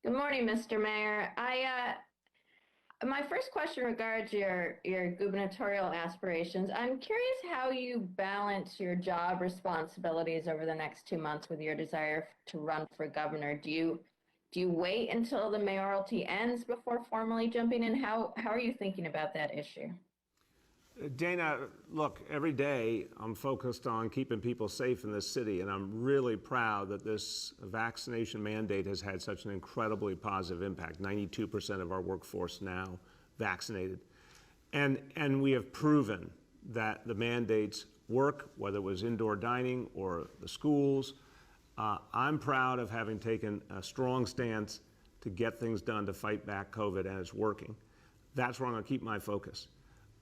Good morning, Mr. Mayor. My first question regards your gubernatorial aspirations. I'm curious how you balance your job responsibilities over the next 2 months with your desire to run for governor. Do you wait until the mayoralty ends before formally jumping in? How are you thinking about that issue? Dana, look, every day I'm focused on keeping people safe in this city, and I'm really proud that this vaccination mandate has had such an incredibly positive impact. 92% of our workforce now vaccinated. And we have proven that the mandates work, whether it was indoor dining or the schools. I'm proud of having taken a strong stance to get things done to fight back COVID, and it's working. That's where I'm going to keep my focus.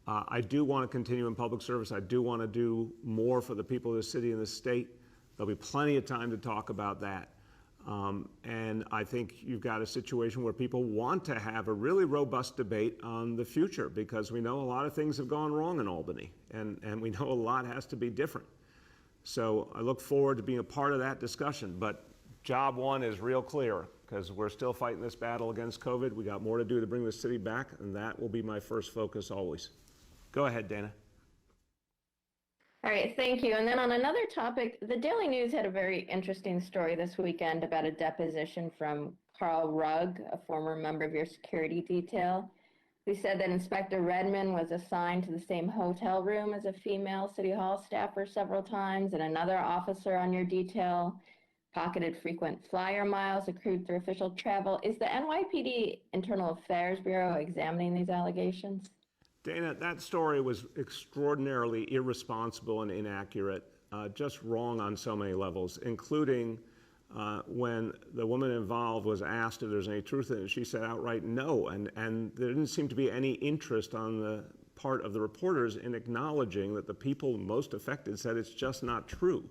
I do want to continue in public service. I do want to do more for the people of the city and the state. There'll be plenty of time to talk about that. And I think you've got a situation where people want to have a really robust debate on the future, because we know a lot of things have gone wrong in Albany, and we know a lot has to be different. So I look forward to being a part of that discussion. But job one is real clear, because we're still fighting this battle against COVID. We got more to do to bring the city back, and that will be my first focus always. Go ahead, Dana. All right, thank you. And then on another topic, the Daily News had a very interesting story this weekend about a deposition from Carl Rugg, a former member of your security detail, who said that Inspector Redmond was assigned to the same hotel room as a female City Hall staffer several times, and another officer on your detail pocketed frequent flyer miles accrued through official travel. Is the NYPD Internal Affairs Bureau examining these allegations? Dana, that story was extraordinarily irresponsible and inaccurate, just wrong on so many levels, including when the woman involved was asked if there's any truth in it. She said outright no, and there didn't seem to be any interest on the part of the reporters in acknowledging that the people most affected said it's just not true.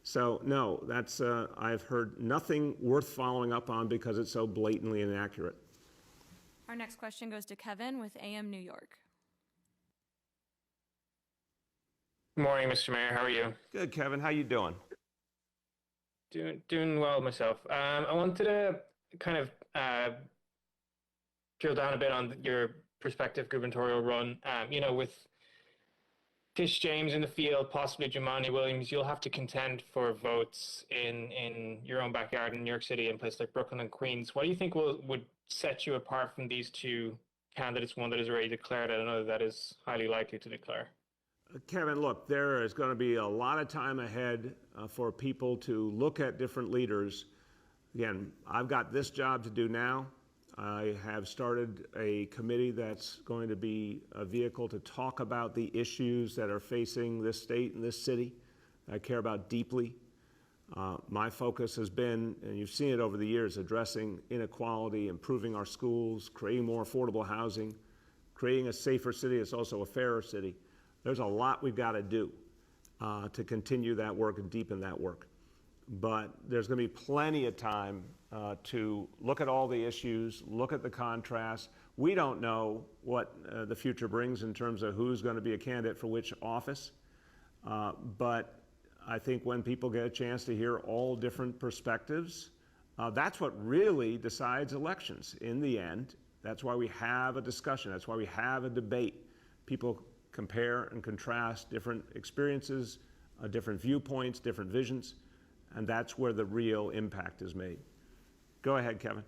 So no, that's I've heard nothing worth following up on because it's so blatantly inaccurate. Our next question goes to Kevin with AM New York. Good morning, Mr. Mayor. How are you? Good, Kevin. How you doing? Doing well myself. I wanted to kind of drill down a bit on your prospective gubernatorial run. With Tish James in the field, possibly Jumaane Williams, you'll have to contend for votes in your own backyard in New York City and places like Brooklyn and Queens. What do you think would set you apart from these two candidates, one that is already declared and another that is highly likely to declare? Kevin, look, there is going to be a lot of time ahead for people to look at different leaders. Again, I've got this job to do now. I have started a committee that's going to be a vehicle to talk about the issues that are facing this state and this city I care about deeply. My focus has been, and you've seen it over the years, addressing inequality, improving our schools, creating more affordable housing, creating a safer city that's also a fairer city. There's a lot we've got to do to continue that work and deepen that work. But there's going to be plenty of time to look at all the issues, look at the contrast. We don't know what the future brings in terms of who's going to be a candidate for which office. But I think when people get a chance to hear all different perspectives, that's what really decides elections in the end. That's why we have a discussion. That's why we have a debate. People compare and contrast different experiences, different viewpoints, different visions, and that's where the real impact is made. Go ahead, Kevin.